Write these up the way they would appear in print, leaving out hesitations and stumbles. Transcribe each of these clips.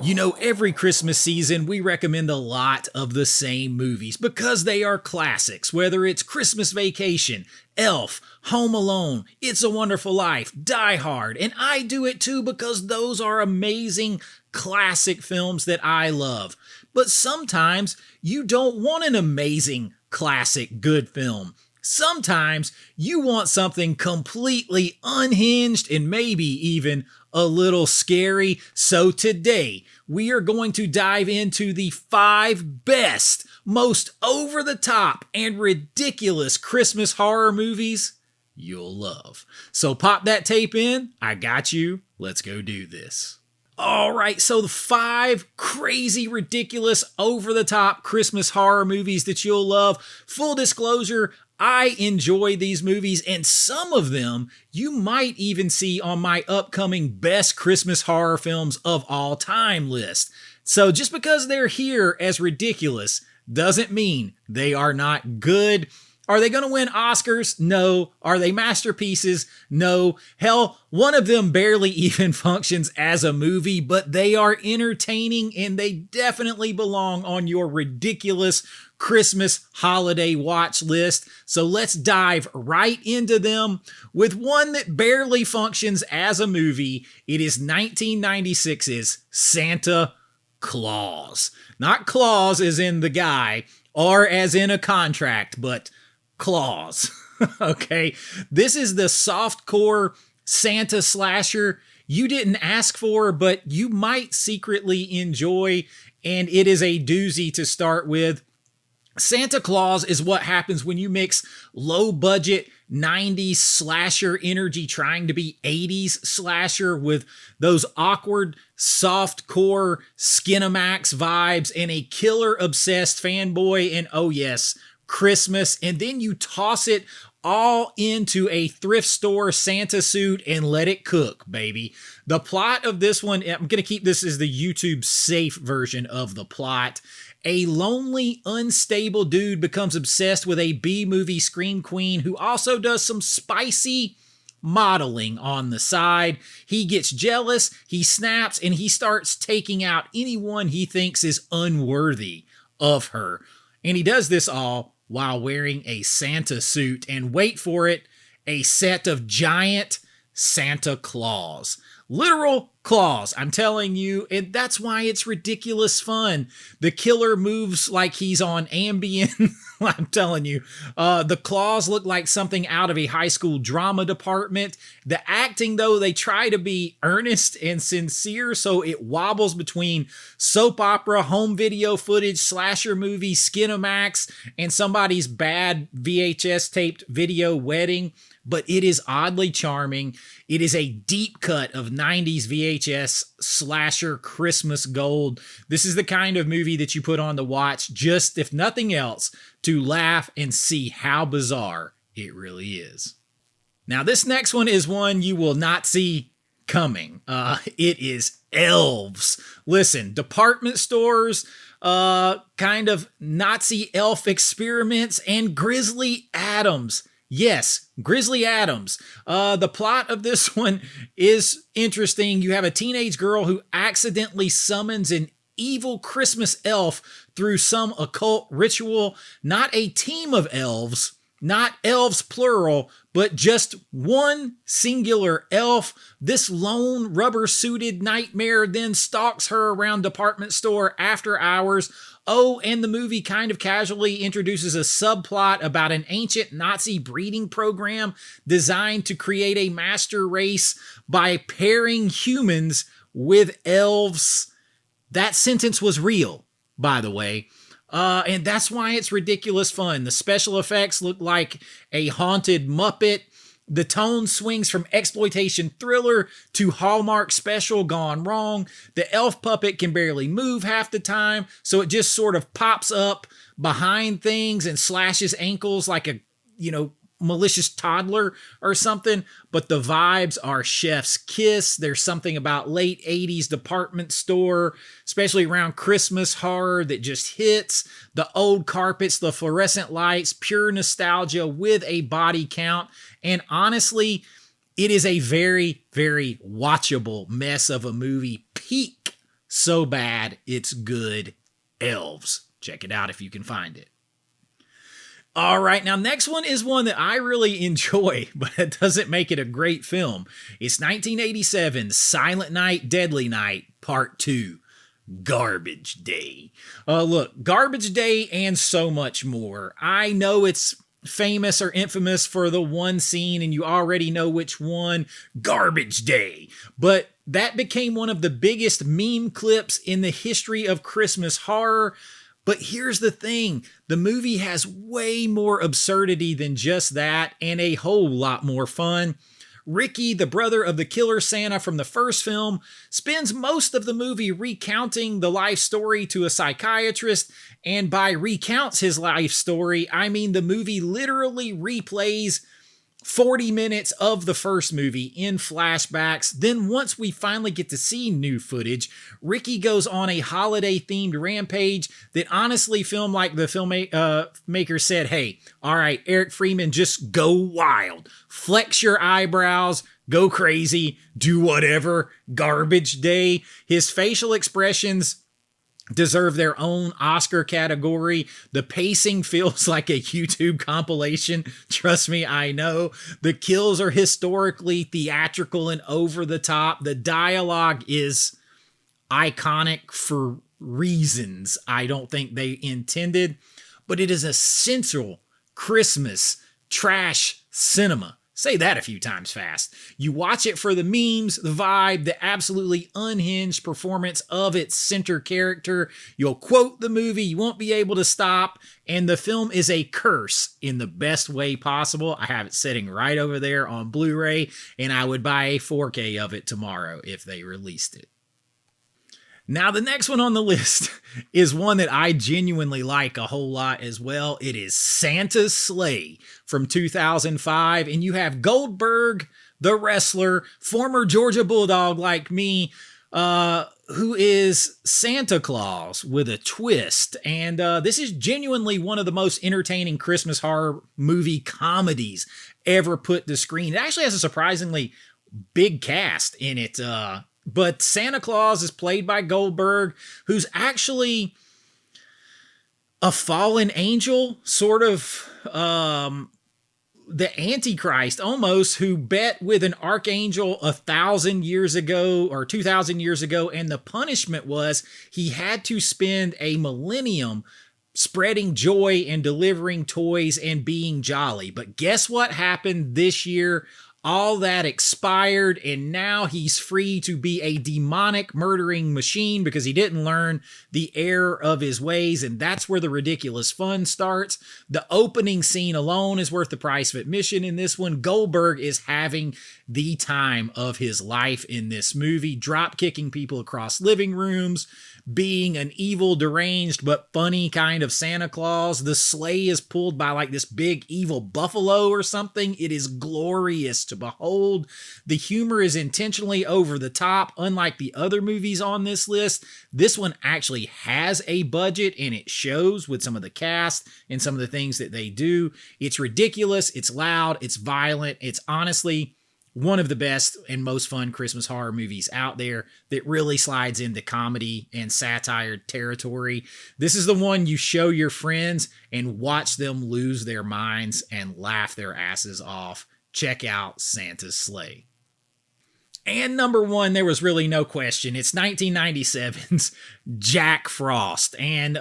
You know, every Christmas season, we recommend a lot of the same movies because they are classics, whether it's Christmas Vacation, Elf, Home Alone, It's a Wonderful Life, Die Hard, and I do it too because those are amazing classic films that I love. But sometimes you don't want an amazing, classic, good film. Sometimes you want something completely unhinged and maybe even a little scary. So today we are going to dive into the 5 best, most over the top and ridiculous Christmas horror movies you'll love. So pop that tape in. I got you. Let's go do this. All right, so the 5 crazy, ridiculous, over-the-top Christmas horror movies that you'll love. Full disclosure, I enjoy these movies, and some of them you might even see on my upcoming Best Christmas Horror Films of All Time list. So just because they're here as ridiculous doesn't mean they are not good. Are they going to win Oscars? No. Are they masterpieces? No. Hell, one of them barely even functions as a movie, but they are entertaining and they definitely belong on your ridiculous Christmas holiday watch list. So let's dive right into them with one that barely functions as a movie. It is 1996's Santa Claus. Not Claus as in the guy or as in a contract, but Claus. Okay, this is the softcore Santa slasher you didn't ask for, but you might secretly enjoy, and it is a doozy to start with. Santa Claus is what happens when you mix low budget 90s slasher energy trying to be 80s slasher with those awkward softcore Skinamax vibes and a killer obsessed fanboy and oh yes, Christmas, and then you toss it all into a thrift store Santa suit and let it cook, baby. The plot of this one, I'm going to keep this as the YouTube safe version of the plot. A lonely, unstable dude becomes obsessed with a B-movie scream queen who also does some spicy modeling on the side. He gets jealous, he snaps, and he starts taking out anyone he thinks is unworthy of her. And he does this all while wearing a Santa suit and, wait for it, a set of giant Santa claws. Literal claws, I'm telling you, and that's why it's ridiculous fun. The killer moves like he's on Ambien. I'm telling you, the claws look like something out of a high school drama department. The acting, though, they try to be earnest and sincere, so it wobbles between soap opera, home video footage, slasher movie, Skinamax, and somebody's bad VHS taped video wedding. But it is oddly charming. It is a deep cut of 90s VHS slasher Christmas gold. This is the kind of movie that you put on to watch just, if nothing else, to laugh and see how bizarre it really is. Now, this next one is one you will not see coming. It is Elves. Listen, department stores, kind of Nazi elf experiments, and Grizzly Adams. Yes, Grizzly Adams. The plot of this one is interesting. You have a teenage girl who accidentally summons an evil Christmas elf through some occult ritual. Not a team of elves, not elves plural, but just one singular elf. This lone rubber-suited nightmare then stalks her around department store after hours. Oh, and the movie kind of casually introduces a subplot about an ancient Nazi breeding program designed to create a master race by pairing humans with elves. That sentence was real, by the way. And that's why it's ridiculous fun. The special effects look like a haunted Muppet. The tone swings from exploitation thriller to Hallmark special gone wrong. The elf puppet can barely move half the time, so it just sort of pops up behind things and slashes ankles like a, malicious toddler or something. But the vibes are chef's kiss. There's something about late 80s department store, especially around Christmas horror, that just hits. The old carpets, the fluorescent lights, pure nostalgia with a body count. And honestly, it is a very, very watchable mess of a movie. Peak So bad, it's good. Elves. Check it out if you can find it. All right, now next one is one that I really enjoy, but it doesn't make it a great film. It's 1987's Silent Night, Deadly Night, Part 2. Garbage Day. Look, Garbage Day and so much more. I know it's famous or infamous for the one scene, and you already know which one, Garbage Day. But that became one of the biggest meme clips in the history of Christmas horror. But here's the thing, the movie has way more absurdity than just that, and a whole lot more fun. Ricky, the brother of the killer Santa from the first film, spends most of the movie recounting the life story to a psychiatrist, and by recounts his life story, I mean the movie literally replays 40 minutes of the first movie in flashbacks. Then once we finally get to see new footage, Ricky goes on a holiday-themed rampage that honestly filmed like the filmmaker said, hey, all right, Eric Freeman, just go wild. Flex your eyebrows, go crazy, do whatever. Garbage Day. His facial expressions deserve their own Oscar category. The pacing feels like a YouTube compilation. Trust me, I know. The kills are historically theatrical and over the top. The dialogue is iconic for reasons I don't think they intended, but it is essential Christmas trash cinema. Say that a few times fast. You watch it for the memes, the vibe, the absolutely unhinged performance of its center character. You'll quote the movie, you won't be able to stop, and the film is a curse in the best way possible. I have it sitting right over there on Blu-ray, and I would buy a 4K of it tomorrow if they released it. Now, the next one on the list is one that I genuinely like a whole lot as well. It is Santa's Sleigh from 2005, and you have Goldberg, the wrestler, former Georgia Bulldog like me, who is Santa Claus with a twist. And this is genuinely one of the most entertaining Christmas horror movie comedies ever put to screen. It actually has a surprisingly big cast in it. But Santa Claus is played by Goldberg, who's actually a fallen angel, sort of the Antichrist almost, who bet with an archangel 1,000 years ago or 2,000 years ago, and the punishment was he had to spend a millennium spreading joy and delivering toys and being jolly. But guess what happened this year? All that expired, and now he's free to be a demonic murdering machine because he didn't learn the error of his ways, and that's where the ridiculous fun starts. The opening scene alone is worth the price of admission in this one. Goldberg is having the time of his life in this movie, drop-kicking people across living rooms, being an evil, deranged, but funny kind of Santa Claus. The sleigh is pulled by like this big evil buffalo or something. It is glorious to behold. The humor is intentionally over the top. Unlike the other movies on this list, this one actually has a budget, and it shows with some of the cast and some of the things that they do. It's ridiculous. It's loud. It's violent. It's honestly one of the best and most fun Christmas horror movies out there that really slides into comedy and satire territory. This is the one you show your friends and watch them lose their minds and laugh their asses off. Check out Santa's Sleigh. And number one, there was really no question. It's 1997's Jack Frost. And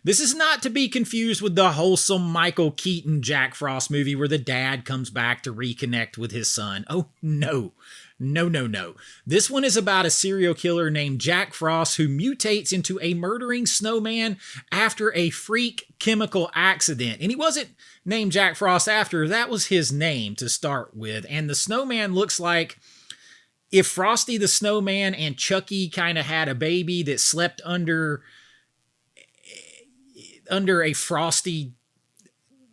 this is not to be confused with the wholesome Michael Keaton Jack Frost movie where the dad comes back to reconnect with his son. Oh, no. No. This one is about a serial killer named Jack Frost who mutates into a murdering snowman after a freak chemical accident. And he wasn't named Jack Frost after. That was his name to start with. And the snowman looks like if Frosty the Snowman and Chucky kind of had a baby that slept under a frosty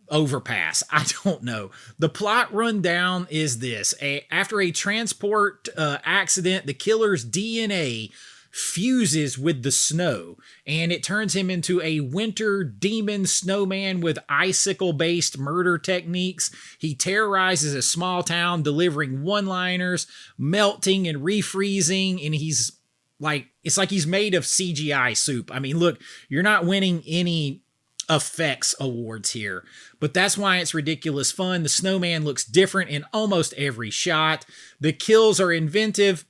overpass. I don't know. The plot rundown is this. After a transport accident, the killer's DNA fuses with the snow, and it turns him into a winter demon snowman with icicle-based murder techniques. He terrorizes a small town, delivering one-liners, melting and refreezing, and he's like, it's like he's made of CGI soup. I mean, look, you're not winning any effects awards here, but that's why it's ridiculous fun. The snowman looks different in almost every shot. The kills are inventive.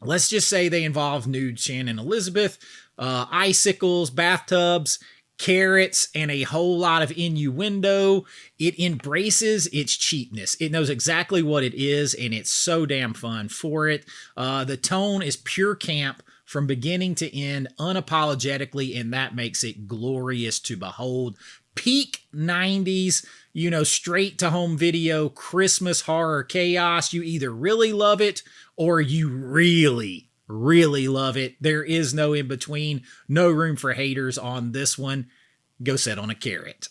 Let's just say they involve nude Shannon Elizabeth, icicles, bathtubs, carrots, and a whole lot of innuendo. It embraces its cheapness. It knows exactly what it is, and it's so damn fun for it. The tone is pure camp from beginning to end, unapologetically, and that makes it glorious to behold. Peak 90s, straight to home video, Christmas horror chaos. You either really love it or you really, really love it. There is no in between. No room for haters on this one. Go sit on a carrot.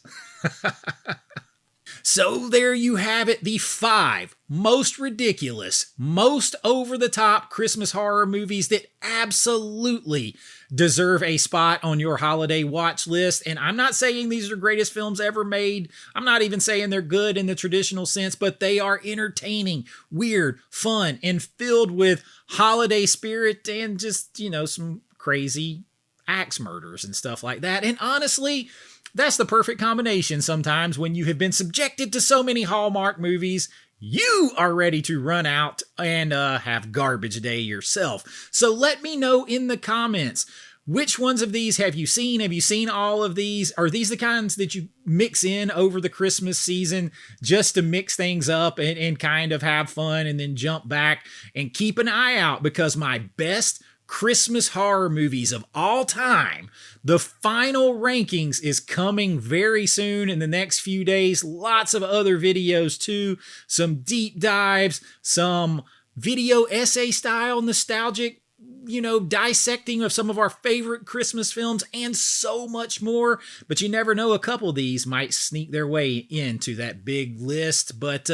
So there you have it, the 5 most ridiculous, most over-the-top Christmas horror movies that absolutely deserve a spot on your holiday watch list. And I'm not saying these are the greatest films ever made. I'm not even saying they're good in the traditional sense, but they are entertaining, weird, fun, and filled with holiday spirit and just, some crazy axe murders and stuff like that. And honestly, that's the perfect combination sometimes when you have been subjected to so many Hallmark movies. You are ready to run out and have garbage day yourself. So let me know in the comments, which ones of these have you seen? Have you seen all of these? Are these the kinds that you mix in over the Christmas season just to mix things up and kind of have fun and then jump back? And keep an eye out, because my best Christmas horror movies of all time, the final rankings is coming very soon in the next few days. Lots of other videos too, some deep dives, some video essay style nostalgic, dissecting of some of our favorite Christmas films, and so much more. But you never know, a couple of these might sneak their way into that big list. But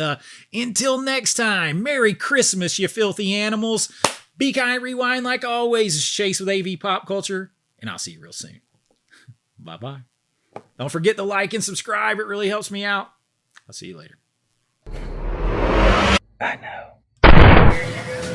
until next time, Merry Christmas, you filthy animals. Be kind, rewind like always. It's Chase with AV Pop Culture, and I'll see you real soon. Bye-bye. Don't forget to like and subscribe. It really helps me out. I'll see you later. I know.